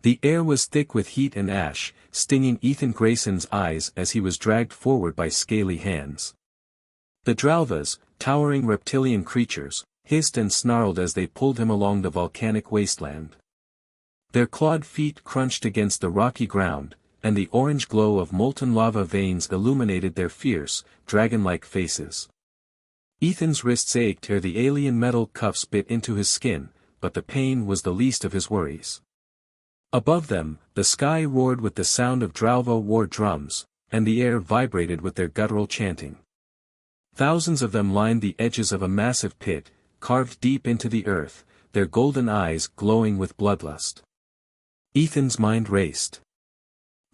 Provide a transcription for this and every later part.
The air was thick with heat and ash, stinging Ethan Grayson's eyes as he was dragged forward by scaly hands. The Dralvas, towering reptilian creatures, hissed and snarled as they pulled him along the volcanic wasteland. Their clawed feet crunched against the rocky ground, and the orange glow of molten lava veins illuminated their fierce, dragon-like faces. Ethan's wrists ached ere the alien metal cuffs bit into his skin, but the pain was the least of his worries. Above them, the sky roared with the sound of Dralva war drums, and the air vibrated with their guttural chanting. Thousands of them lined the edges of a massive pit, carved deep into the earth, their golden eyes glowing with bloodlust. Ethan's mind raced.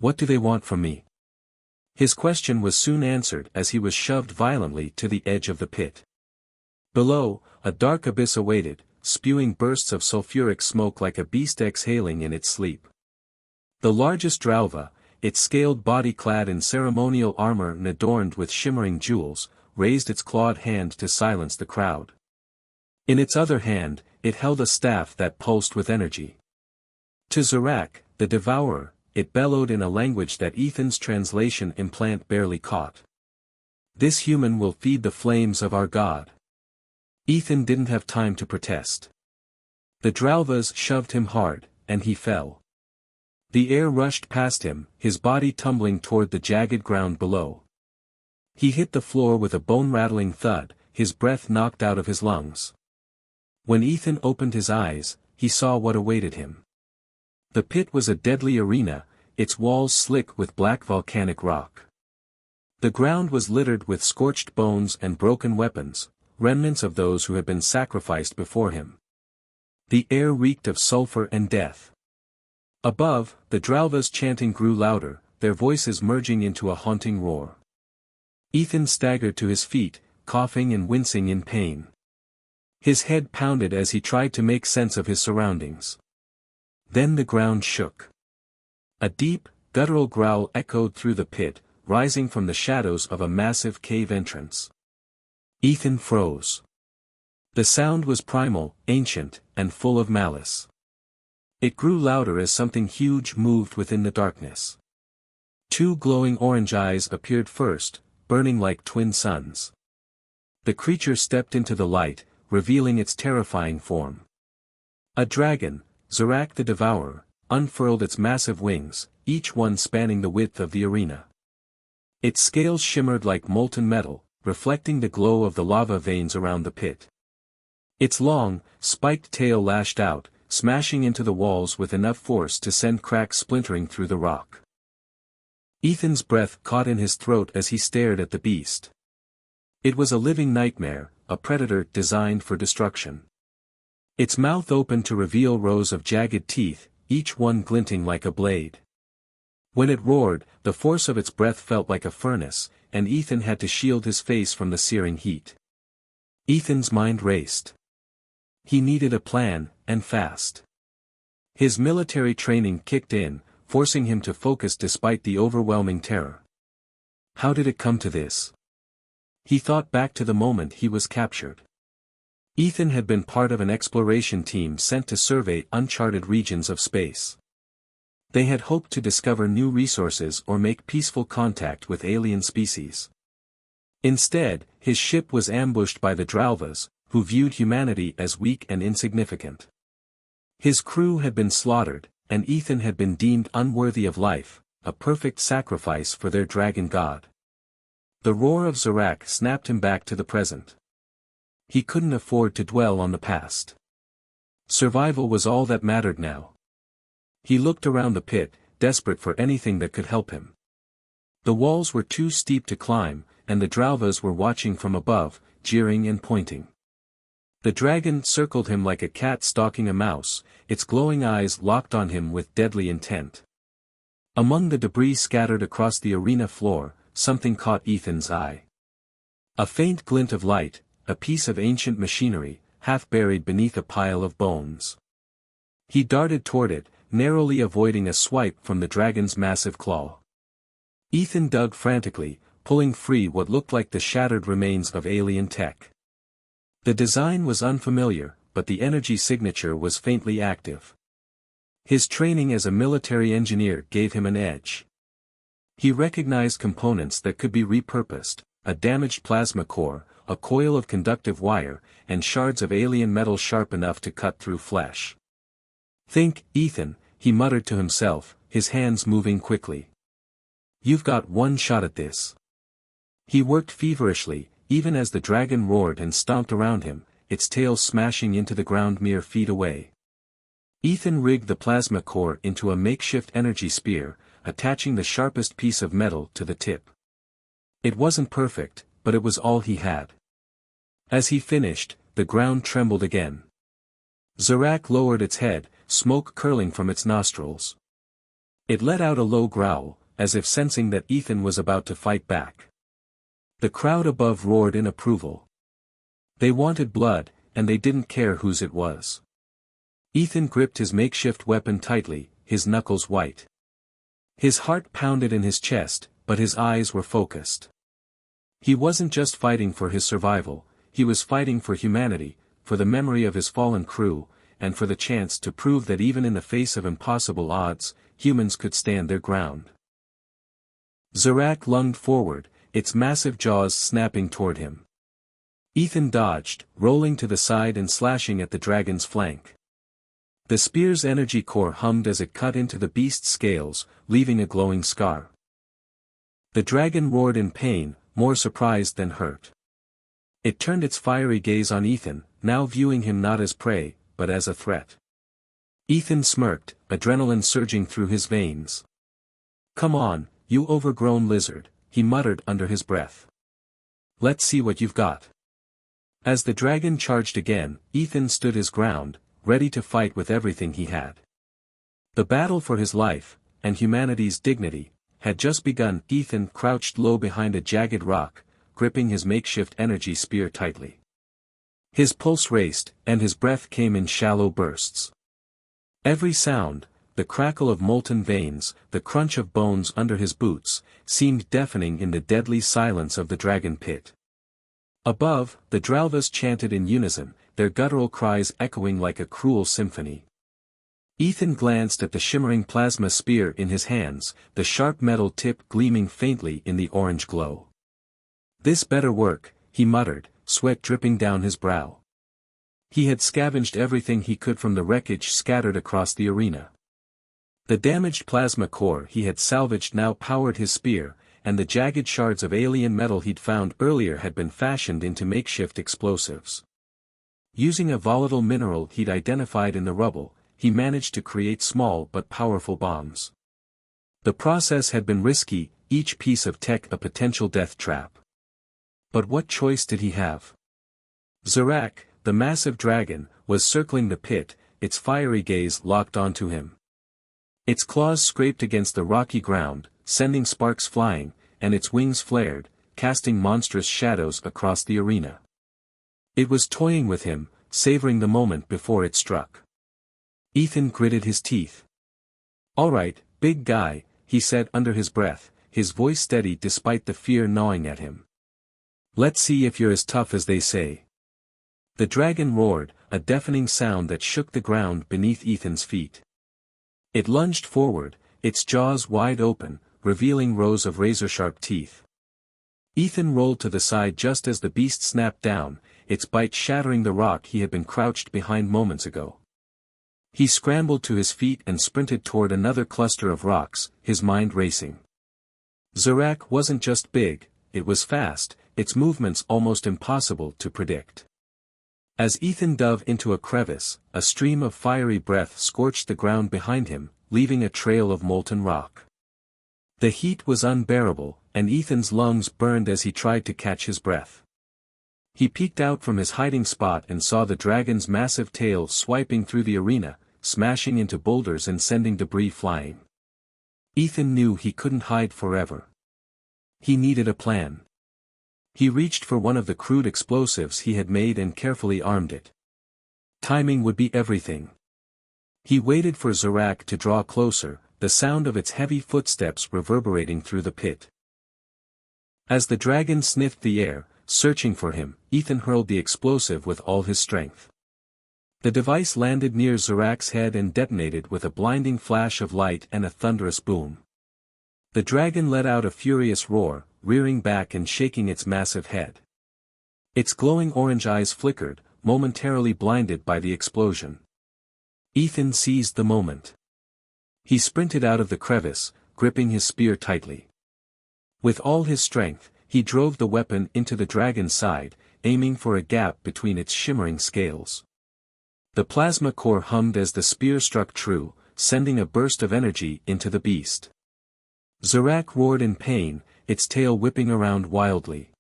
What do they want from me? His question was soon answered as he was shoved violently to the edge of the pit. Below, a dark abyss awaited, spewing bursts of sulfuric smoke like a beast exhaling in its sleep. The largest Dralva, its scaled body clad in ceremonial armor and adorned with shimmering jewels, raised its clawed hand to silence the crowd. In its other hand, it held a staff that pulsed with energy. To Zorak, the Devourer, it bellowed in a language that Ethan's translation implant barely caught. This human will feed the flames of our god. Ethan didn't have time to protest. The Dralvas shoved him hard, and he fell. The air rushed past him, his body tumbling toward the jagged ground below. He hit the floor with a bone-rattling thud, his breath knocked out of his lungs. When Ethan opened his eyes, he saw what awaited him. The pit was a deadly arena, its walls slick with black volcanic rock. The ground was littered with scorched bones and broken weapons, remnants of those who had been sacrificed before him. The air reeked of sulfur and death. Above, the Dralva's chanting grew louder, their voices merging into a haunting roar. Ethan staggered to his feet, coughing and wincing in pain. His head pounded as he tried to make sense of his surroundings. Then the ground shook. A deep, guttural growl echoed through the pit, rising from the shadows of a massive cave entrance. Ethan froze. The sound was primal, ancient, and full of malice. It grew louder as something huge moved within the darkness. Two glowing orange eyes appeared first, burning like twin suns. The creature stepped into the light, revealing its terrifying form. A dragon, Zorak the Devourer, unfurled its massive wings, each one spanning the width of the arena. Its scales shimmered like molten metal, reflecting the glow of the lava veins around the pit. Its long, spiked tail lashed out, smashing into the walls with enough force to send cracks splintering through the rock. Ethan's breath caught in his throat as he stared at the beast. It was a living nightmare, a predator designed for destruction. Its mouth opened to reveal rows of jagged teeth, each one glinting like a blade. When it roared, the force of its breath felt like a furnace, and Ethan had to shield his face from the searing heat. Ethan's mind raced. He needed a plan, and fast. His military training kicked in, forcing him to focus despite the overwhelming terror. How did it come to this? He thought back to the moment he was captured. Ethan had been part of an exploration team sent to survey uncharted regions of space. They had hoped to discover new resources or make peaceful contact with alien species. Instead, his ship was ambushed by the Dralvas, who viewed humanity as weak and insignificant. His crew had been slaughtered, and Ethan had been deemed unworthy of life, a perfect sacrifice for their dragon god. The roar of Zorak snapped him back to the present. He couldn't afford to dwell on the past. Survival was all that mattered now. He looked around the pit, desperate for anything that could help him. The walls were too steep to climb, and the Dralvas were watching from above, jeering and pointing. The dragon circled him like a cat stalking a mouse, its glowing eyes locked on him with deadly intent. Among the debris scattered across the arena floor, something caught Ethan's eye. A faint glint of light, a piece of ancient machinery, half buried beneath a pile of bones. He darted toward it, narrowly avoiding a swipe from the dragon's massive claw. Ethan dug frantically, pulling free what looked like the shattered remains of alien tech. The design was unfamiliar, but the energy signature was faintly active. His training as a military engineer gave him an edge. He recognized components that could be repurposed, a damaged plasma core, a coil of conductive wire, and shards of alien metal sharp enough to cut through flesh. "Think, Ethan," he muttered to himself, his hands moving quickly. "You've got one shot at this." He worked feverishly, even as the dragon roared and stomped around him, its tail smashing into the ground mere feet away. Ethan rigged the plasma core into a makeshift energy spear, attaching the sharpest piece of metal to the tip. It wasn't perfect, but it was all he had. As he finished, the ground trembled again. Zarak lowered its head, smoke curling from its nostrils. It let out a low growl, as if sensing that Ethan was about to fight back. The crowd above roared in approval. They wanted blood, and they didn't care whose it was. Ethan gripped his makeshift weapon tightly, his knuckles white. His heart pounded in his chest, but his eyes were focused. He wasn't just fighting for his survival, he was fighting for humanity, for the memory of his fallen crew, and for the chance to prove that even in the face of impossible odds, humans could stand their ground. Zarak lunged forward, its massive jaws snapping toward him. Ethan dodged, rolling to the side and slashing at the dragon's flank. The spear's energy core hummed as it cut into the beast's scales, leaving a glowing scar. The dragon roared in pain, more surprised than hurt. It turned its fiery gaze on Ethan, now viewing him not as prey, but as a threat. Ethan smirked, adrenaline surging through his veins. "Come on, you overgrown lizard," he muttered under his breath. "Let's see what you've got." As the dragon charged again, Ethan stood his ground, ready to fight with everything he had. The battle for his life, and humanity's dignity, had just begun. Ethan crouched low behind a jagged rock, gripping his makeshift energy spear tightly. His pulse raced, and his breath came in shallow bursts. Every sound, the crackle of molten veins, the crunch of bones under his boots, seemed deafening in the deadly silence of the dragon pit. Above, the Dralvas chanted in unison, their guttural cries echoing like a cruel symphony. Ethan glanced at the shimmering plasma spear in his hands, the sharp metal tip gleaming faintly in the orange glow. "This better work," he muttered, sweat dripping down his brow. He had scavenged everything he could from the wreckage scattered across the arena. The damaged plasma core he had salvaged now powered his spear, and the jagged shards of alien metal he'd found earlier had been fashioned into makeshift explosives. Using a volatile mineral he'd identified in the rubble, he managed to create small but powerful bombs. The process had been risky, each piece of tech a potential death trap. But what choice did he have? Zarak, the massive dragon, was circling the pit, its fiery gaze locked onto him. Its claws scraped against the rocky ground, sending sparks flying, and its wings flared, casting monstrous shadows across the arena. It was toying with him, savoring the moment before it struck. Ethan gritted his teeth. "All right, big guy," he said under his breath, his voice steady despite the fear gnawing at him. "Let's see if you're as tough as they say." The dragon roared, a deafening sound that shook the ground beneath Ethan's feet. It lunged forward, its jaws wide open, revealing rows of razor-sharp teeth. Ethan rolled to the side just as the beast snapped down, its bite shattering the rock he had been crouched behind moments ago. He scrambled to his feet and sprinted toward another cluster of rocks, his mind racing. Zarak wasn't just big, it was fast, its movements almost impossible to predict. As Ethan dove into a crevice, a stream of fiery breath scorched the ground behind him, leaving a trail of molten rock. The heat was unbearable, and Ethan's lungs burned as he tried to catch his breath. He peeked out from his hiding spot and saw the dragon's massive tail swiping through the arena, smashing into boulders and sending debris flying. Ethan knew he couldn't hide forever. He needed a plan. He reached for one of the crude explosives he had made and carefully armed it. Timing would be everything. He waited for Zarak to draw closer, the sound of its heavy footsteps reverberating through the pit. As the dragon sniffed the air, searching for him, Ethan hurled the explosive with all his strength. The device landed near Zorak's head and detonated with a blinding flash of light and a thunderous boom. The dragon let out a furious roar, rearing back and shaking its massive head. Its glowing orange eyes flickered, momentarily blinded by the explosion. Ethan seized the moment. He sprinted out of the crevice, gripping his spear tightly. With all his strength, he drove the weapon into the dragon's side, aiming for a gap between its shimmering scales. The plasma core hummed as the spear struck true, sending a burst of energy into the beast. Zorak roared in pain, its tail whipping around wildly.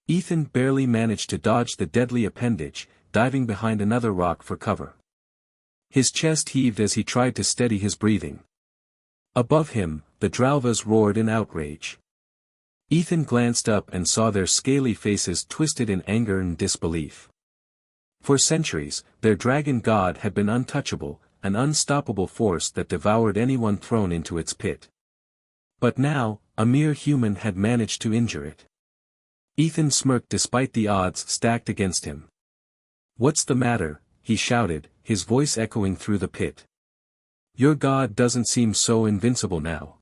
Ethan barely managed to dodge the deadly appendage, diving behind another rock for cover. His chest heaved as he tried to steady his breathing. Above him, the Dralvas roared in outrage. Ethan glanced up and saw their scaly faces twisted in anger and disbelief. For centuries, their dragon god had been untouchable, an unstoppable force that devoured anyone thrown into its pit. But now, a mere human had managed to injure it. Ethan smirked despite the odds stacked against him. "What's the matter?" he shouted, his voice echoing through the pit. "Your god doesn't seem so invincible now."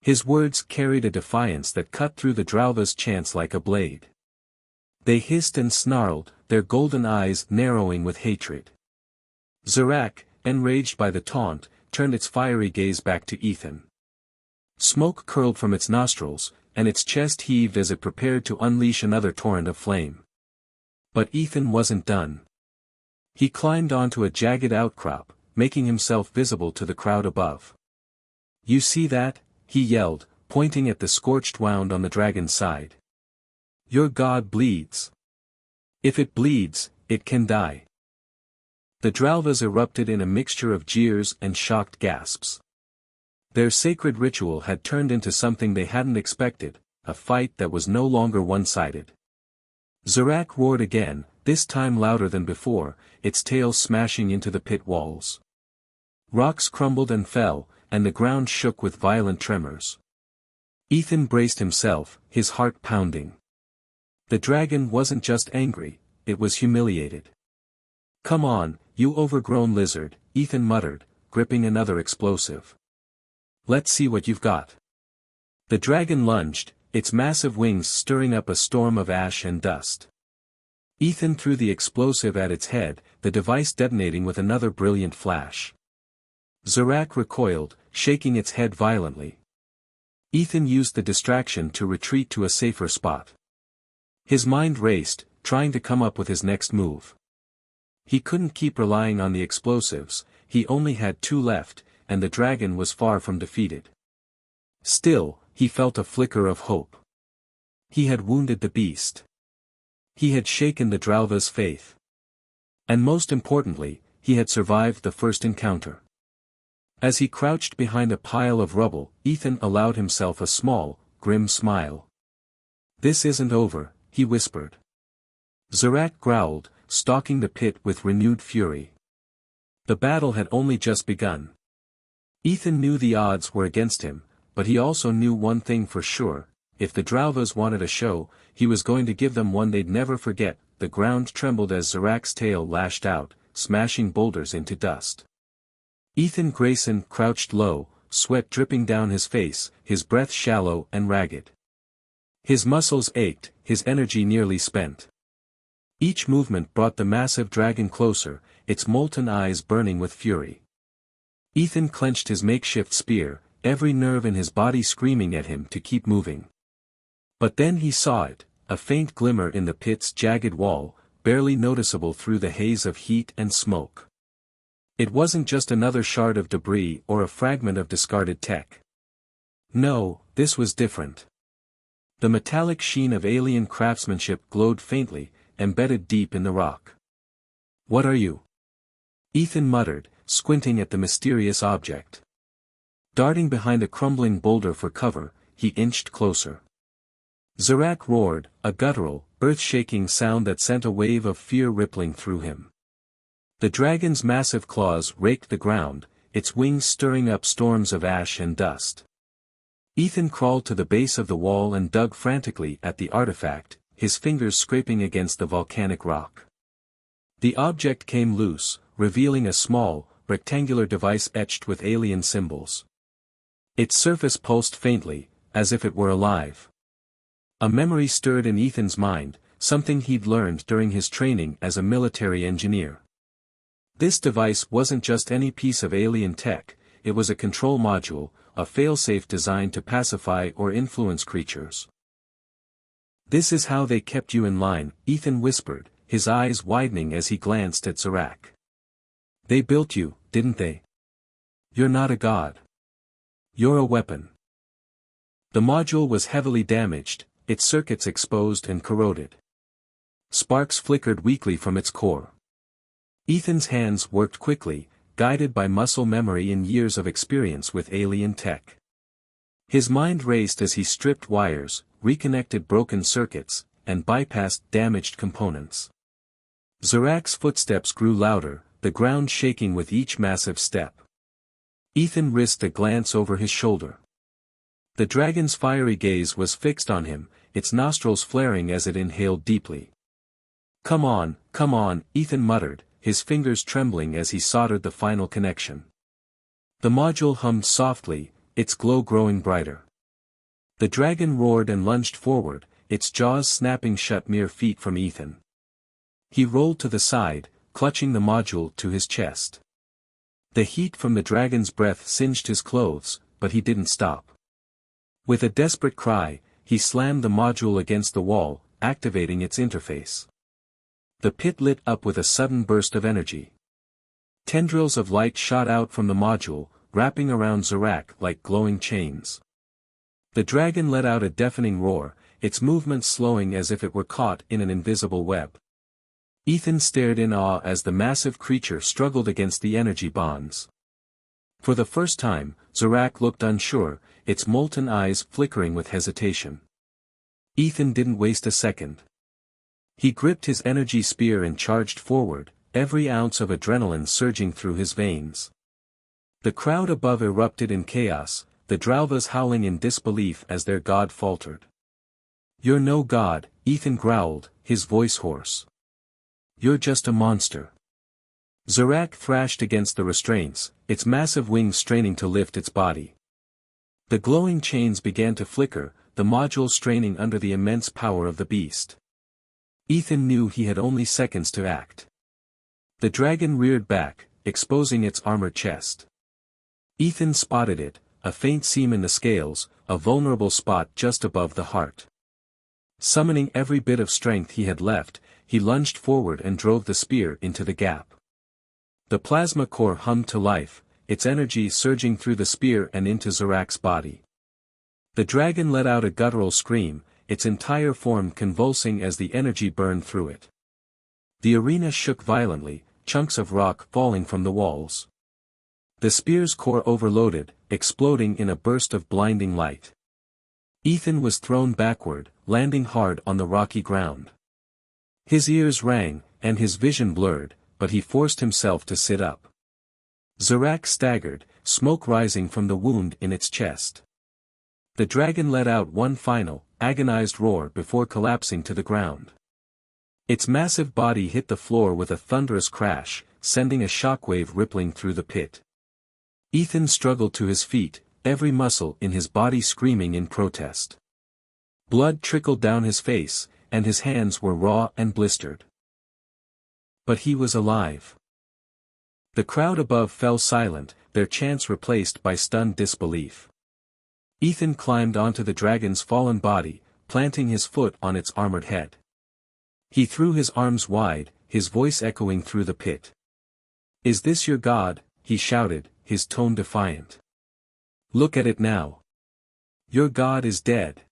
His words carried a defiance that cut through the Dralva's chants like a blade. They hissed and snarled, their golden eyes narrowing with hatred. Zorak, enraged by the taunt, turned its fiery gaze back to Ethan. Smoke curled from its nostrils, and its chest heaved as it prepared to unleash another torrent of flame. But Ethan wasn't done. He climbed onto a jagged outcrop, making himself visible to the crowd above. "You see that?" he yelled, pointing at the scorched wound on the dragon's side. "Your god bleeds. If it bleeds, it can die." The Dralvas erupted in a mixture of jeers and shocked gasps. Their sacred ritual had turned into something they hadn't expected, a fight that was no longer one-sided. Zorak roared again, this time louder than before, its tail smashing into the pit walls. Rocks crumbled and fell, and the ground shook with violent tremors. Ethan braced himself, his heart pounding. The dragon wasn't just angry, it was humiliated. "Come on, you overgrown lizard," Ethan muttered, gripping another explosive. "Let's see what you've got." The dragon lunged, its massive wings stirring up a storm of ash and dust. Ethan threw the explosive at its head, the device detonating with another brilliant flash. Zorak recoiled, shaking its head violently. Ethan used the distraction to retreat to a safer spot. His mind raced, trying to come up with his next move. He couldn't keep relying on the explosives, he only had 2 left, and the dragon was far from defeated. Still, he felt a flicker of hope. He had wounded the beast. He had shaken the Dralva's faith. And most importantly, he had survived the first encounter. As he crouched behind a pile of rubble, Ethan allowed himself a small, grim smile. "This isn't over," he whispered. Zorak growled, stalking the pit with renewed fury. The battle had only just begun. Ethan knew the odds were against him, but he also knew one thing for sure: if the Dralvas wanted a show, he was going to give them one they'd never forget. The ground trembled as Zorak's tail lashed out, smashing boulders into dust. Ethan Grayson crouched low, sweat dripping down his face, his breath shallow and ragged. His muscles ached, his energy nearly spent. Each movement brought the massive dragon closer, its molten eyes burning with fury. Ethan clenched his makeshift spear, every nerve in his body screaming at him to keep moving. But then he saw it, a faint glimmer in the pit's jagged wall, barely noticeable through the haze of heat and smoke. It wasn't just another shard of debris or a fragment of discarded tech. No, this was different. The metallic sheen of alien craftsmanship glowed faintly, embedded deep in the rock. "What are you?" Ethan muttered, squinting at the mysterious object. Darting behind a crumbling boulder for cover, he inched closer. Zorak roared, a guttural, earth-shaking sound that sent a wave of fear rippling through him. The dragon's massive claws raked the ground, its wings stirring up storms of ash and dust. Ethan crawled to the base of the wall and dug frantically at the artifact, his fingers scraping against the volcanic rock. The object came loose, revealing a small, rectangular device etched with alien symbols. Its surface pulsed faintly, as if it were alive. A memory stirred in Ethan's mind, something he'd learned during his training as a military engineer. This device wasn't just any piece of alien tech, it was a control module, a failsafe designed to pacify or influence creatures. "This is how they kept you in line," Ethan whispered, his eyes widening as he glanced at Zarak. "They built you, didn't they? You're not a god. You're a weapon." The module was heavily damaged, its circuits exposed and corroded. Sparks flickered weakly from its core. Ethan's hands worked quickly, guided by muscle memory and years of experience with alien tech. His mind raced as he stripped wires, reconnected broken circuits, and bypassed damaged components. Zarak's footsteps grew louder, the ground shaking with each massive step. Ethan risked a glance over his shoulder. The dragon's fiery gaze was fixed on him, its nostrils flaring as it inhaled deeply. Come on," Ethan muttered, his fingers trembling as he soldered the final connection. The module hummed softly, its glow growing brighter. The dragon roared and lunged forward, its jaws snapping shut mere feet from Ethan. He rolled to the side, clutching the module to his chest. The heat from the dragon's breath singed his clothes, but he didn't stop. With a desperate cry, he slammed the module against the wall, activating its interface. The pit lit up with a sudden burst of energy. Tendrils of light shot out from the module, wrapping around Zarak like glowing chains. The dragon let out a deafening roar, its movements slowing as if it were caught in an invisible web. Ethan stared in awe as the massive creature struggled against the energy bonds. For the first time, Zarak looked unsure, its molten eyes flickering with hesitation. Ethan didn't waste a second. He gripped his energy spear and charged forward, every ounce of adrenaline surging through his veins. The crowd above erupted in chaos, the Dralvas howling in disbelief as their god faltered. "You're no god," Ethan growled, his voice hoarse. "You're just a monster." Zarak thrashed against the restraints, its massive wings straining to lift its body. The glowing chains began to flicker, the module straining under the immense power of the beast. Ethan knew he had only seconds to act. The dragon reared back, exposing its armored chest. Ethan spotted it, a faint seam in the scales, a vulnerable spot just above the heart. Summoning every bit of strength he had left, he lunged forward and drove the spear into the gap. The plasma core hummed to life, its energy surging through the spear and into Zarak's body. The dragon let out a guttural scream, its entire form convulsing as the energy burned through it. The arena shook violently, chunks of rock falling from the walls. The spear's core overloaded, exploding in a burst of blinding light. Ethan was thrown backward, landing hard on the rocky ground. His ears rang, and his vision blurred, but he forced himself to sit up. Zarak staggered, smoke rising from the wound in its chest. The dragon let out one final, agonized roar before collapsing to the ground. Its massive body hit the floor with a thunderous crash, sending a shockwave rippling through the pit. Ethan struggled to his feet, every muscle in his body screaming in protest. Blood trickled down his face, and his hands were raw and blistered. But he was alive. The crowd above fell silent, their chants replaced by stunned disbelief. Ethan climbed onto the dragon's fallen body, planting his foot on its armored head. He threw his arms wide, his voice echoing through the pit. "Is this your god?" he shouted, his tone defiant. "Look at it now. Your god is dead."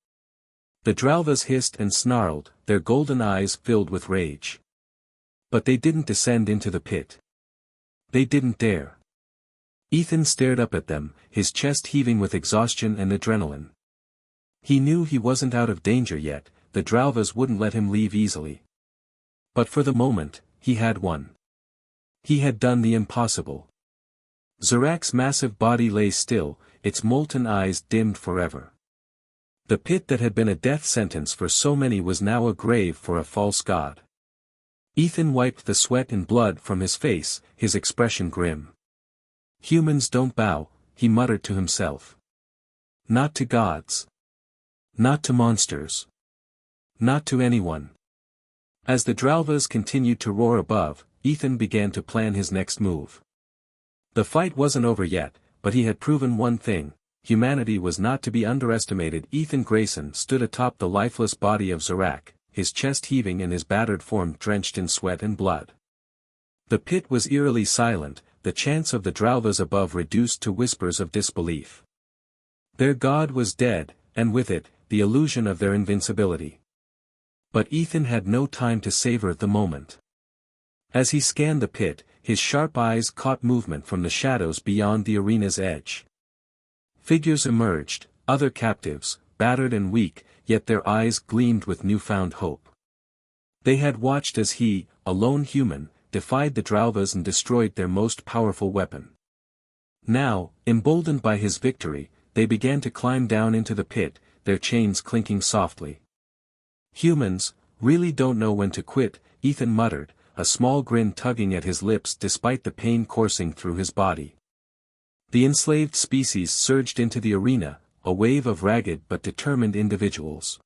The Dralvas hissed and snarled, their golden eyes filled with rage. But they didn't descend into the pit. They didn't dare. Ethan stared up at them, his chest heaving with exhaustion and adrenaline. He knew he wasn't out of danger yet, the Dralvas wouldn't let him leave easily. But for the moment, he had won. He had done the impossible. Zarak's massive body lay still, its molten eyes dimmed forever. The pit that had been a death sentence for so many was now a grave for a false god. Ethan wiped the sweat and blood from his face, his expression grim. Humans don't bow, he muttered to himself. Not to gods. Not to monsters. Not to anyone. As the Dralvas continued to roar above, Ethan began to plan his next move. The fight wasn't over yet, but he had proven one thing: humanity was not to be underestimated. Ethan Grayson stood atop the lifeless body of Zarak, his chest heaving and his battered form drenched in sweat and blood. The pit was eerily silent, the chants of the Dralvas above reduced to whispers of disbelief. Their god was dead, and with it, the illusion of their invincibility. But Ethan had no time to savor the moment. As he scanned the pit, his sharp eyes caught movement from the shadows beyond the arena's edge. Figures emerged, other captives, battered and weak, yet their eyes gleamed with newfound hope. They had watched as he, a lone human, defied the Dralvas and destroyed their most powerful weapon. Now, emboldened by his victory, they began to climb down into the pit, their chains clinking softly. Humans, really don't know when to quit, Ethan muttered, a small grin tugging at his lips despite the pain coursing through his body. The enslaved species surged into the arena, a wave of ragged but determined individuals.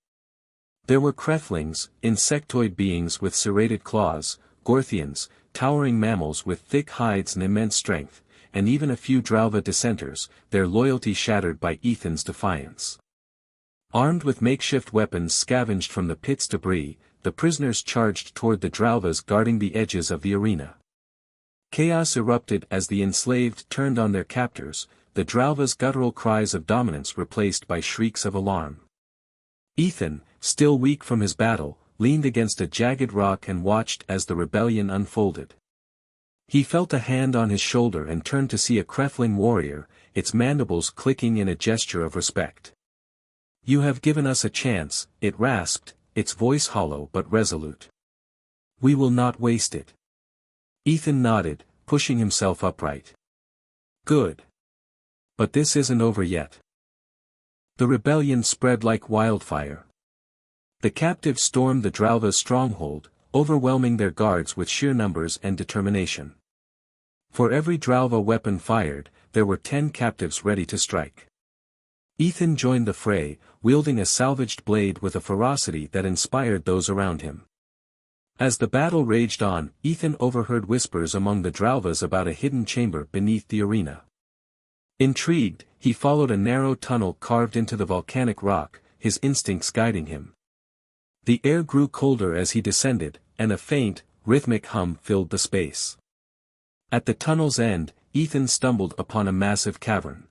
There were Creflings, insectoid beings with serrated claws, Gorthians, towering mammals with thick hides and immense strength, and even a few Dralva dissenters, their loyalty shattered by Ethan's defiance. Armed with makeshift weapons scavenged from the pit's debris, the prisoners charged toward the Dralvas guarding the edges of the arena. Chaos erupted as the enslaved turned on their captors, the Dralvas' guttural cries of dominance replaced by shrieks of alarm. Ethan, still weak from his battle, leaned against a jagged rock and watched as the rebellion unfolded. He felt a hand on his shoulder and turned to see a Crefling warrior, its mandibles clicking in a gesture of respect. "You have given us a chance," it rasped, its voice hollow but resolute. "We will not waste it." Ethan nodded, pushing himself upright. "Good. But this isn't over yet." The rebellion spread like wildfire. The captives stormed the Dralva's stronghold, overwhelming their guards with sheer numbers and determination. For every Dralva weapon fired, there were 10 captives ready to strike. Ethan joined the fray, wielding a salvaged blade with a ferocity that inspired those around him. As the battle raged on, Ethan overheard whispers among the Dralvas about a hidden chamber beneath the arena. Intrigued, he followed a narrow tunnel carved into the volcanic rock, his instincts guiding him. The air grew colder as he descended, and a faint, rhythmic hum filled the space. At the tunnel's end, Ethan stumbled upon a massive cavern.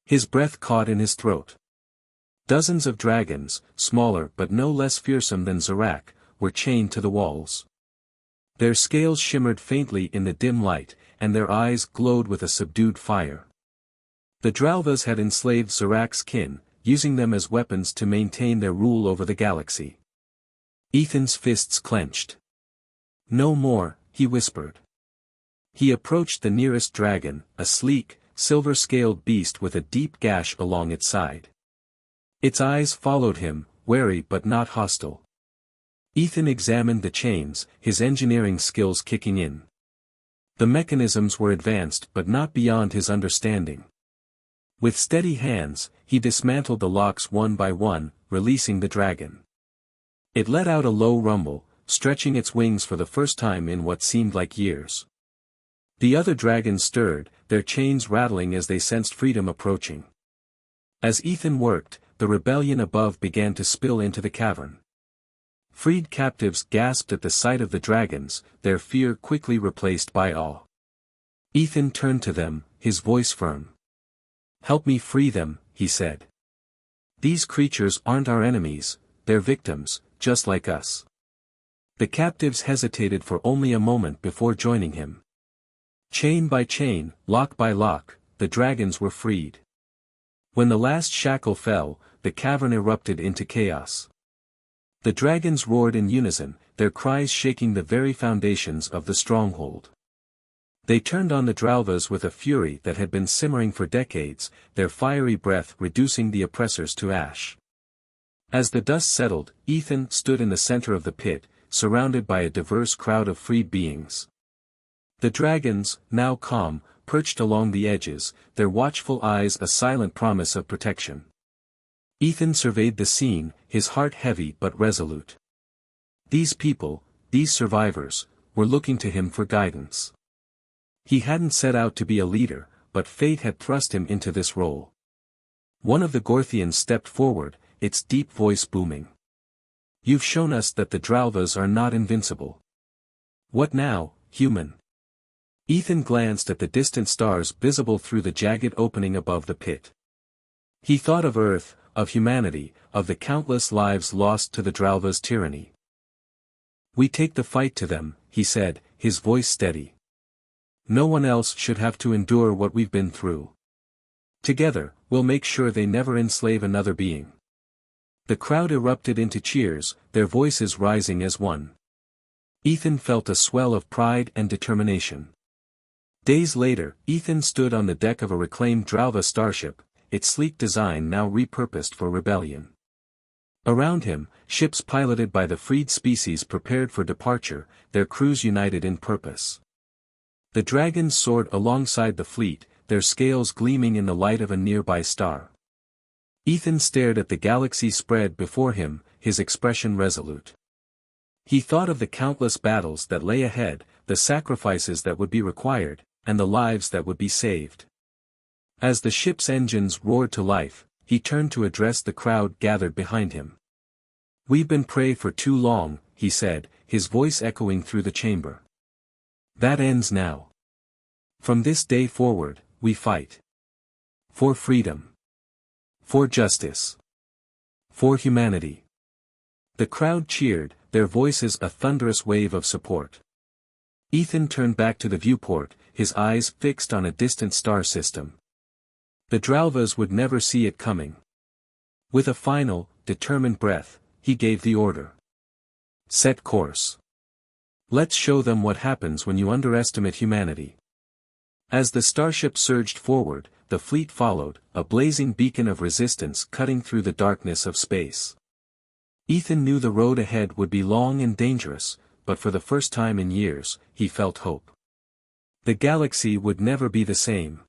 His breath caught in his throat. Dozens of dragons, smaller but no less fearsome than Zarak, were chained to the walls. Their scales shimmered faintly in the dim light, and their eyes glowed with a subdued fire. The Dralvas had enslaved Zarak's kin, using them as weapons to maintain their rule over the galaxy. Ethan's fists clenched. "No more," he whispered. He approached the nearest dragon, a sleek, silver-scaled beast with a deep gash along its side. Its eyes followed him, wary but not hostile. Ethan examined the chains, his engineering skills kicking in. The mechanisms were advanced but not beyond his understanding. With steady hands, he dismantled the locks one by one, releasing the dragon. It let out a low rumble, stretching its wings for the first time in what seemed like years. The other dragons stirred, their chains rattling as they sensed freedom approaching. As Ethan worked, the rebellion above began to spill into the cavern. Freed captives gasped at the sight of the dragons, their fear quickly replaced by awe. Ethan turned to them, his voice firm. "Help me free them," he said. "These creatures aren't our enemies, they're victims, just like us." The captives hesitated for only a moment before joining him. Chain by chain, lock by lock, the dragons were freed. When the last shackle fell, the cavern erupted into chaos. The dragons roared in unison, their cries shaking the very foundations of the stronghold. They turned on the Dralvas with a fury that had been simmering for decades, their fiery breath reducing the oppressors to ash. As the dust settled, Ethan stood in the center of the pit, surrounded by a diverse crowd of freed beings. The dragons, now calm, perched along the edges, their watchful eyes a silent promise of protection. Ethan surveyed the scene, his heart heavy but resolute. These people, these survivors, were looking to him for guidance. He hadn't set out to be a leader, but fate had thrust him into this role. One of the Gorthians stepped forward, its deep voice booming. "You've shown us that the Dralvas are not invincible. What now, human?" Ethan glanced at the distant stars visible through the jagged opening above the pit. He thought of Earth, of humanity, of the countless lives lost to the Dralva's tyranny. "We take the fight to them," he said, his voice steady. "No one else should have to endure what we've been through. Together, we'll make sure they never enslave another being." The crowd erupted into cheers, their voices rising as one. Ethan felt a swell of pride and determination. Days later, Ethan stood on the deck of a reclaimed Dralva starship, its sleek design now repurposed for rebellion. Around him, ships piloted by the freed species prepared for departure, their crews united in purpose. The dragons soared alongside the fleet, their scales gleaming in the light of a nearby star. Ethan stared at the galaxy spread before him, his expression resolute. He thought of the countless battles that lay ahead, the sacrifices that would be required, and the lives that would be saved. As the ship's engines roared to life, he turned to address the crowd gathered behind him. "We've been prey for too long," he said, his voice echoing through the chamber. "That ends now. From this day forward, we fight. For freedom. For justice. For humanity." The crowd cheered, their voices a thunderous wave of support. Ethan turned back to the viewport, his eyes fixed on a distant star system. The Dralvas would never see it coming. With a final, determined breath, he gave the order. "Set course. Let's show them what happens when you underestimate humanity." As the starship surged forward, the fleet followed, a blazing beacon of resistance cutting through the darkness of space. Ethan knew the road ahead would be long and dangerous, but for the first time in years, he felt hope. The galaxy would never be the same.